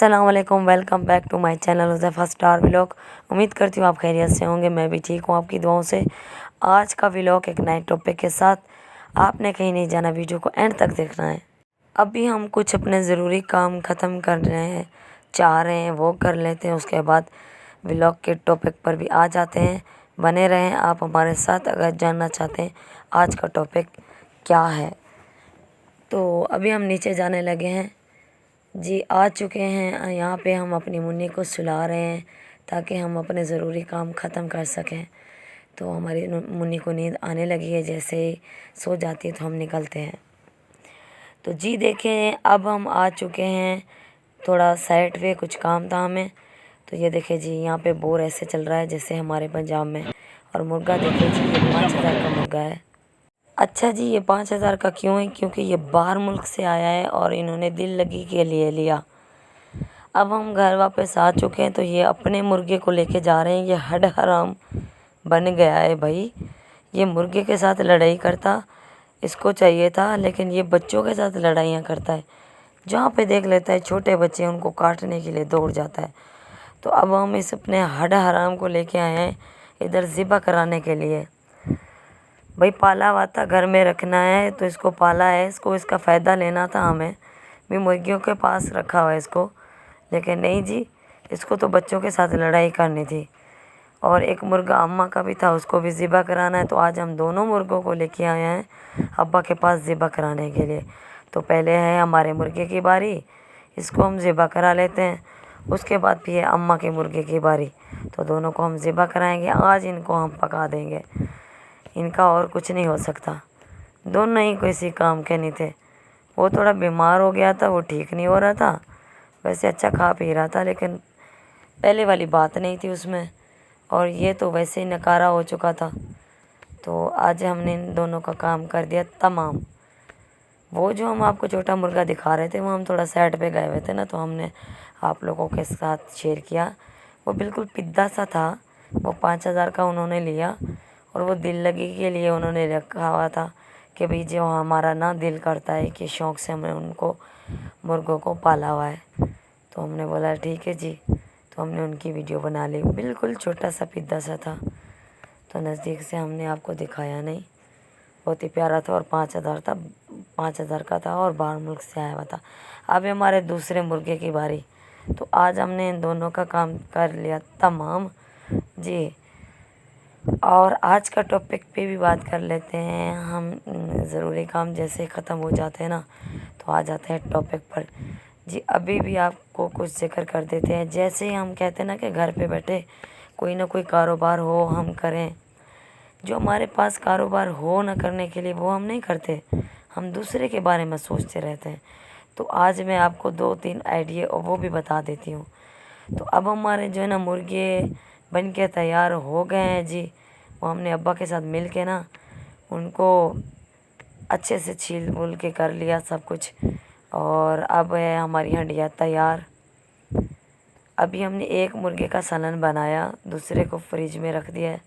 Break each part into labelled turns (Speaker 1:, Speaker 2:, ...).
Speaker 1: अस्सलाम वालेकुम, welcome back to my channel Huzaifa star vlog. उम्मीद करती हूँ आप खैरियत से होंगे। मैं भी ठीक हूँ आपकी दुआओं से। आज का व्लॉग एक नए टॉपिक के साथ, आपने कहीं नहीं जाना, वीडियो को एंड तक देखना है। अभी हम कुछ अपने ज़रूरी काम ख़त्म कर रहे हैं, चाह रहे हैं वो कर लेते हैं, उसके बाद व्लॉग के टॉपिक पर भी आ जाते हैं। बने रहें आप हमारे साथ अगर जानना चाहते हैं आज का टॉपिक क्या है। तो अभी हम नीचे जाने लगे हैं जी, आ चुके हैं। यहाँ पे हम अपनी मुन्नी को सुला रहे हैं ताकि हम अपने ज़रूरी काम ख़त्म कर सकें। तो हमारी मुन्नी को नींद आने लगी है, जैसे ही सो जाती है तो हम निकलते हैं। तो जी देखें, अब हम आ चुके हैं थोड़ा साइड पे, कुछ काम था हमें। तो ये देखें जी, यहाँ पे बोर ऐसे चल रहा है जैसे हमारे पंजाब में। और मुर्गा देखें जी, ये 5,000 का मुर्गा है। अच्छा जी, ये 5,000 का क्यों है? क्योंकि ये बाहर मुल्क से आया है और इन्होंने दिल लगी के लिए लिया। अब हम घर वापस आ चुके हैं तो ये अपने मुर्गे को लेके जा रहे हैं। ये हड हराम बन गया है भाई, ये मुर्गे के साथ लड़ाई करता, इसको चाहिए था, लेकिन ये बच्चों के साथ लड़ाइयाँ करता है। जहाँ पे देख लेता है छोटे बच्चे, उनको काटने के लिए दौड़ जाता है। तो अब हम इस अपने हड हराम को लेके आए हैं इधर ज़िबा कराने के लिए। भाई पाला हुआ था, घर में रखना है तो इसको पाला है, इसको इसका फ़ायदा लेना था हमें भी। मुर्गियों के पास रखा हुआ है इसको, लेकिन नहीं जी, इसको तो बच्चों के साथ लड़ाई करनी थी। और एक मुर्गा अम्मा का भी था, उसको भी ज़िबा कराना है। तो आज हम दोनों मुर्गों को लेके आए हैं अब्बा के पास ज़िबा कराने के लिए। तो पहले है हमारे मुर्गे की बारी, इसको हम ज़िबा करा लेते हैं। उसके बाद भी है अम्मा के मुर्गे की बारी, तो दोनों को हम ज़िबा कराएंगे। आज इनको हम पका देंगे, इनका और कुछ नहीं हो सकता। दोनों ही किसी काम के नहीं थे। वो थोड़ा बीमार हो गया था, वो ठीक नहीं हो रहा था। वैसे अच्छा खा पी रहा था, लेकिन पहले वाली बात नहीं थी उसमें। और ये तो वैसे ही नकारा हो चुका था। तो आज हमने इन दोनों का काम कर दिया तमाम। वो जो हम आपको छोटा मुर्गा दिखा रहे थे, वो हम थोड़ा साइड पे गए हुए थे ना, तो हमने आप लोगों के साथ शेयर किया। वो बिल्कुल पिद्दा सा था। वो 5,000 का उन्होंने लिया और वो दिल लगी के लिए उन्होंने रखा हुआ था कि भाई जो हमारा ना दिल करता है कि शौक़ से हमने उनको मुर्गों को पाला हुआ है। तो हमने बोला ठीक है जी। तो हमने उनकी वीडियो बना ली। बिल्कुल छोटा सा पिद्दा सा था, तो नज़दीक से हमने आपको दिखाया नहीं। बहुत ही प्यारा था और 5,000 था, 5,000 का था और बाहर मुल्क से आया हुआ था। अब हमारे दूसरे मुर्गे की बारी। तो आज हमने इन दोनों का काम कर लिया तमाम जी। और आज का टॉपिक पे भी बात कर लेते हैं हम। ज़रूरी काम जैसे ख़त्म हो जाते हैं ना, तो आ जाते हैं टॉपिक पर जी। अभी भी आपको कुछ जिक्र कर देते हैं। जैसे ही हम कहते हैं ना कि घर पे बैठे कोई ना कोई कारोबार हो हम करें, जो हमारे पास कारोबार हो ना करने के लिए वो हम नहीं करते, हम दूसरे के बारे में सोचते रहते हैं। तो आज मैं आपको 2-3 आइडिया और वो भी बता देती हूँ। तो अब हमारे जो है ना मुर्गे बन के तैयार हो गए हैं जी। वो हमने अब्बा के साथ मिल के ना उनको अच्छे से छील वूल के कर लिया सब कुछ। और अब है हमारी हंडिया तैयार। अभी हमने एक मुर्गे का सालन बनाया, दूसरे को फ्रिज में रख दिया है,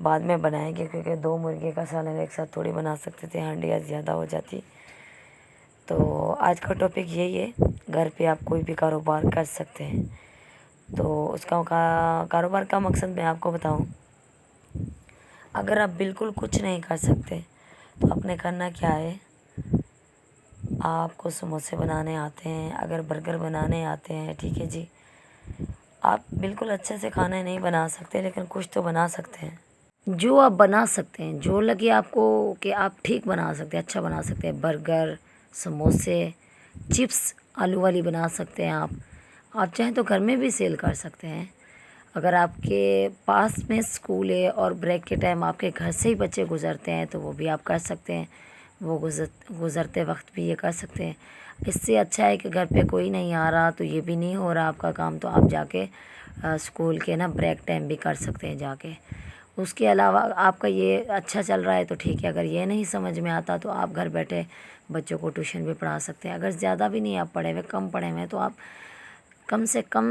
Speaker 1: बाद में बनाएंगे, क्योंकि 2 मुर्गे का सालन एक साथ थोड़ी बना सकते थे, हंडिया ज़्यादा हो जाती। तो आज का टॉपिक यही है, घर पे आप कोई भी कारोबार कर सकते हैं। तो उसका कारोबार का मकसद मैं आपको बताऊं। अगर आप बिल्कुल कुछ नहीं कर सकते तो आपने करना क्या है, आपको समोसे बनाने आते हैं, अगर बर्गर बनाने आते हैं, ठीक है जी। आप बिल्कुल अच्छे से खाना नहीं बना सकते, लेकिन कुछ तो बना सकते हैं। जो आप बना सकते हैं, जो लगे आपको कि आप ठीक बना सकते हैं, अच्छा बना सकते हैं। बर्गर, समोसे, चिप्स आलू वाली बना सकते हैं आप चाहें तो घर में भी सेल कर सकते हैं। अगर आपके पास में स्कूल है और ब्रेक के टाइम आपके घर से ही बच्चे गुज़रते हैं तो वो भी आप कर सकते हैं। वो गुज़रते वक्त भी ये कर सकते हैं। इससे अच्छा है कि घर पे कोई नहीं आ रहा तो ये भी नहीं हो रहा आपका काम, तो आप जाके स्कूल के ना ब्रेक टाइम भी कर सकते हैं जाके। उसके अलावा आपका ये अच्छा चल रहा है तो ठीक है। अगर ये नहीं समझ में आता तो आप घर बैठे बच्चों को ट्यूशन भी पढ़ा सकते हैं। अगर ज़्यादा भी नहीं आप पढ़े हुए, कम पढ़े हुए हैं, तो आप कम से कम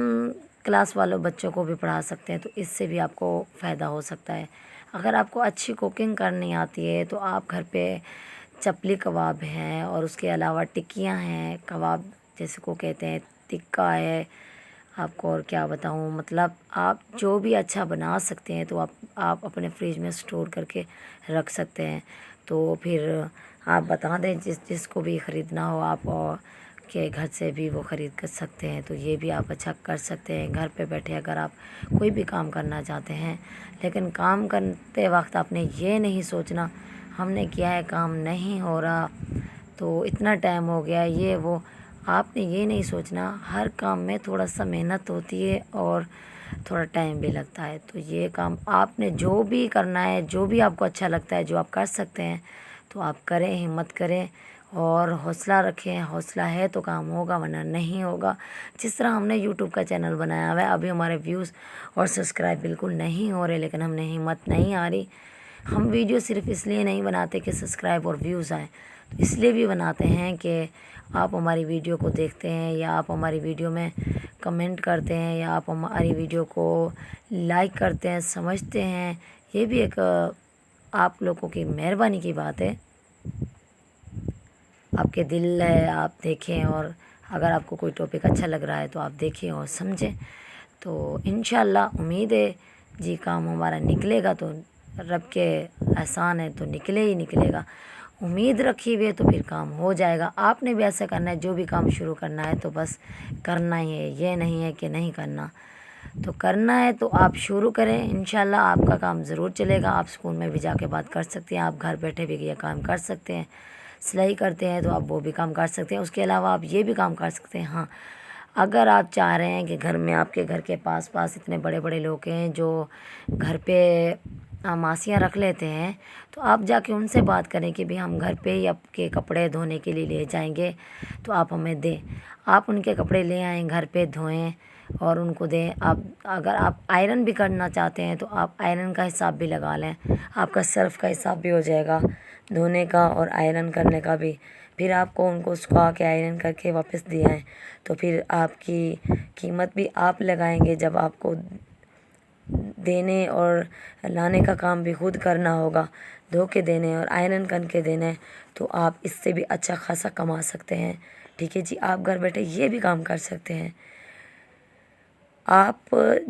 Speaker 1: क्लास वालों बच्चों को भी पढ़ा सकते हैं, तो इससे भी आपको फ़ायदा हो सकता है। अगर आपको अच्छी कुकिंग करनी आती है तो आप घर पे चपली कबाब हैं और उसके अलावा टिक्कियाँ हैं, कबाब जैसे को कहते हैं, टिक्का है, आपको और क्या बताऊँ। मतलब आप जो भी अच्छा बना सकते हैं तो आप अपने फ्रिज में स्टोर करके रख सकते हैं। तो फिर आप बता दें जिसको भी ख़रीदना हो आप के घर से भी वो ख़रीद कर सकते हैं। तो ये भी आप अच्छा कर सकते हैं घर पे बैठे, अगर आप कोई भी काम करना चाहते हैं। लेकिन काम करते वक्त आपने ये नहीं सोचना हमने किया है काम नहीं हो रहा तो इतना टाइम हो गया ये वो, आपने ये नहीं सोचना। हर काम में थोड़ा सा मेहनत होती है और थोड़ा टाइम भी लगता है। तो ये काम आपने जो भी करना है, जो भी आपको अच्छा लगता है, जो आप कर सकते हैं तो आप करें, हिम्मत करें और हौसला रखें। हौसला है तो काम होगा, वरना नहीं होगा। जिस तरह हमने यूट्यूब का चैनल बनाया हुआ है, अभी हमारे व्यूज़ और सब्सक्राइब बिल्कुल नहीं हो रहे, लेकिन हमने हिम्मत नहीं हारी। हम वीडियो सिर्फ इसलिए नहीं बनाते कि सब्सक्राइब और व्यूज़ आए, तो इसलिए भी बनाते हैं कि आप हमारी वीडियो को देखते हैं या आप हमारी वीडियो में कमेंट करते हैं या आप हमारी वीडियो को लाइक करते हैं, समझते हैं। ये भी एक आप लोगों की मेहरबानी की बात है। आपके दिल है, आप देखें, और अगर आपको कोई टॉपिक अच्छा लग रहा है तो आप देखें और समझें। तो इंशाल्लाह उम्मीद है जी काम हमारा निकलेगा, तो रब के एहसान है तो निकले ही निकलेगा। उम्मीद रखी हुई है तो फिर काम हो जाएगा। आपने भी ऐसा करना है, जो भी काम शुरू करना है तो बस करना ही है, ये नहीं है कि नहीं करना। तो करना है तो आप शुरू करें, इंशाल्लाह आपका काम ज़रूर चलेगा। आप स्कूल में भी जाके बात कर सकते हैं, आप घर बैठे भी ये काम कर सकते हैं। सिलाई करते हैं तो आप वो भी काम कर सकते हैं, उसके अलावा आप ये भी काम कर सकते हैं। हाँ, अगर आप चाह रहे हैं कि घर में आपके घर के पास पास इतने बड़े बड़े लोग हैं जो घर पे मासियाँ रख लेते हैं, तो आप जाके उनसे बात करें कि भाई हम घर पे ही आपके कपड़े धोने के लिए ले जाएंगे, तो आप हमें दें। आप उनके कपड़े ले आएँ, घर पे धोएं और उनको दें। आप अगर आप आयरन भी करना चाहते हैं तो आप आयरन का हिसाब भी लगा लें, आपका सर्फ़ का हिसाब भी हो जाएगा, धोने का और आयरन करने का भी। फिर आपको उनको सुखा के आयरन करके वापस दिया है, तो फिर आपकी कीमत भी आप लगाएंगे। जब आपको देने और लाने का काम भी खुद करना होगा, धो के देने और आयरन करके देने, तो आप इससे भी अच्छा खासा कमा सकते हैं। ठीक है जी, आप घर बैठे ये भी काम कर सकते हैं। आप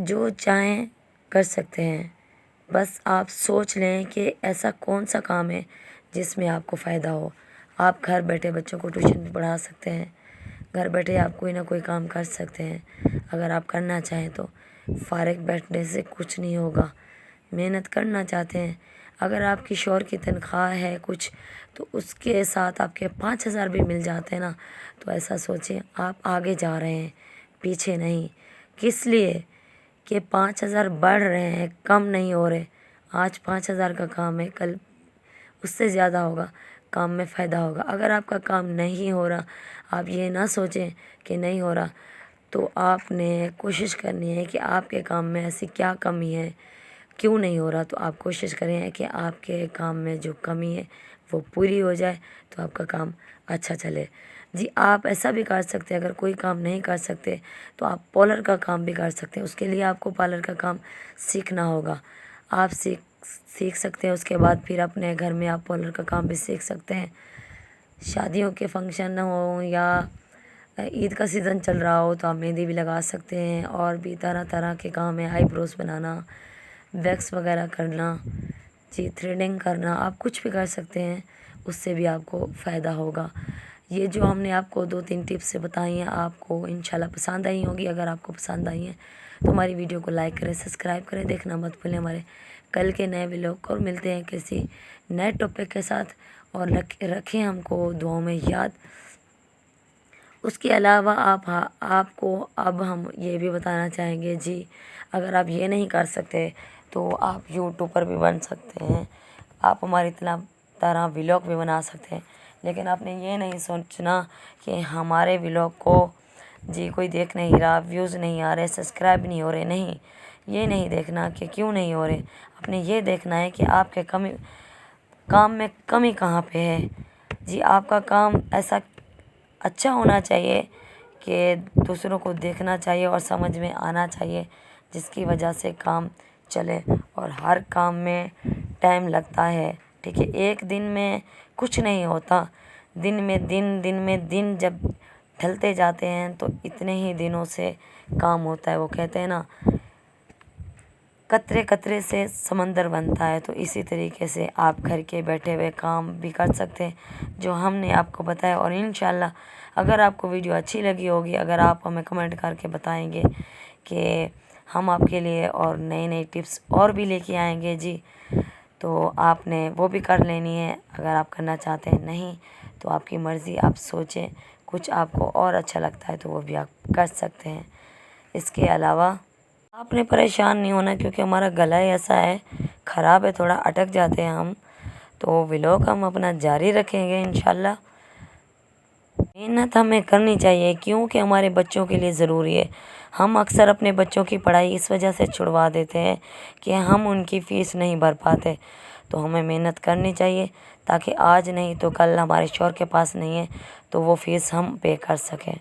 Speaker 1: जो चाहें कर सकते हैं, बस आप सोच लें कि ऐसा कौन सा काम है जिसमें आपको फ़ायदा हो। आप घर बैठे बच्चों को ट्यूशन भी पढ़ा सकते हैं, घर बैठे आप कोई ना कोई काम कर सकते हैं अगर आप करना चाहें तो। फारिग बैठने से कुछ नहीं होगा, मेहनत करना चाहते हैं। अगर आपकी शौहर की तनख्वाह है कुछ, तो उसके साथ आपके 5,000 भी मिल जाते हैं ना, तो ऐसा सोचें आप आगे जा रहे हैं, पीछे नहीं। किस लिए कि 5,000 बढ़ रहे हैं, कम नहीं हो रहे। आज 5,000 का काम है, कल उससे ज़्यादा होगा, काम में फ़ायदा होगा। अगर आपका काम नहीं हो रहा, आप ये ना सोचें कि नहीं हो रहा, तो आपने कोशिश करनी है कि आपके काम में ऐसी क्या कमी है, क्यों नहीं हो रहा। तो आप कोशिश करें कि आपके काम में जो कमी है वो पूरी हो जाए, तो आपका काम अच्छा चले। जी, आप ऐसा भी कर सकते हैं, अगर कोई काम नहीं कर सकते तो आप पार्लर का काम भी कर सकते हैं। उसके लिए आपको पार्लर का काम सीखना होगा। आप सीख सकते हैं, उसके बाद फिर अपने घर में आप पार्लर का काम भी सीख सकते हैं। शादियों के फंक्शन हो या ईद का सीज़न चल रहा हो तो आप मेहंदी भी लगा सकते हैं, और भी तरह तरह के काम है, आईब्रोज बनाना, वैक्स वगैरह करना, जी थ्रेडिंग करना, आप कुछ भी कर सकते हैं, उससे भी आपको फ़ायदा होगा। ये जो हमने आपको 2-3 टिप्स बताई हैं, आपको इंशाल्लाह पसंद आई होगी। अगर आपको पसंद आई हैं तो हमारी वीडियो को लाइक करें, सब्सक्राइब करें, देखना मत भूलें हमारे कल के नए व्लॉग को। और मिलते हैं किसी नए टॉपिक के साथ, और रखें हमको दुआओं में याद। उसके अलावा आपको अब हम ये भी बताना चाहेंगे जी, अगर आप ये नहीं कर सकते तो आप यूट्यूबर भी बन सकते हैं, आप हमारी तरह व्लॉग भी बना सकते हैं। लेकिन आपने ये नहीं सोचना कि हमारे व्लॉग को जी कोई देख नहीं रहा, व्यूज़ नहीं आ रहे, सब्सक्राइब नहीं हो रहे। नहीं, ये नहीं देखना कि क्यों नहीं हो रहे, आपने ये देखना है कि आपके काम में कमी कहाँ पे है। जी, आपका काम ऐसा अच्छा होना चाहिए कि दूसरों को देखना चाहिए और समझ में आना चाहिए, जिसकी वजह से काम चले। और हर काम में टाइम लगता है, ठीक है। एक दिन में कुछ नहीं होता, दिन में दिन जब ڈھلتے جاتے ہیں تو اتنے ہی دنوں سے کام ہوتا ہے۔ وہ کہتے ہیں نا، قطرے قطرے سے سمندر بنتا ہے، تو اسی طریقے سے آپ گھر کے بیٹھے ہوئے کام بھی کر سکتے ہیں جو ہم نے آپ کو بتایا۔ اور انشاءاللہ اگر آپ کو ویڈیو اچھی لگی ہوگی، اگر آپ ہمیں کمنٹ کر کے بتائیں گے کہ ہم آپ کے لیے اور نئی نئی ٹپس اور بھی لے کے آئیں گے جی، تو آپ نے وہ بھی کر لینی ہے۔ اگر آپ کرنا چاہتے ہیں نہیں تو آپ کی مرضی، آپ سوچیں کچھ آپ کو اور اچھا لگتا ہے تو وہ بھی آپ کر سکتے ہیں۔ اس کے علاوہ آپ نے پریشان نہیں ہونا، کیونکہ ہمارا گلا ہی ایسا ہے، خراب ہے، تھوڑا اٹک جاتے ہیں ہم، تو ولاگ ہم اپنا جاری رکھیں گے انشاءاللہ۔ محنت ہمیں کرنی چاہیے کیونکہ ہمارے بچوں کے لیے ضروری ہے۔ ہم اکثر اپنے بچوں کی پڑھائی اس وجہ سے چھڑوا دیتے ہیں کہ ہم ان کی فیس نہیں بھر پاتے، تو ہمیں محنت کرنی چاہیے تاکہ آج نہیں تو کل ہمارے شوہر کے پاس نہیں ہے تو وہ فیس ہم پے کر سکیں۔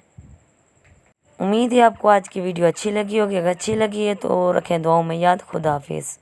Speaker 1: امید ہے آپ کو آج کی ویڈیو اچھی لگی ہوگی، اگر اچھی لگی ہے تو رکھیں دعاؤں میں یاد۔ خدا حافظ۔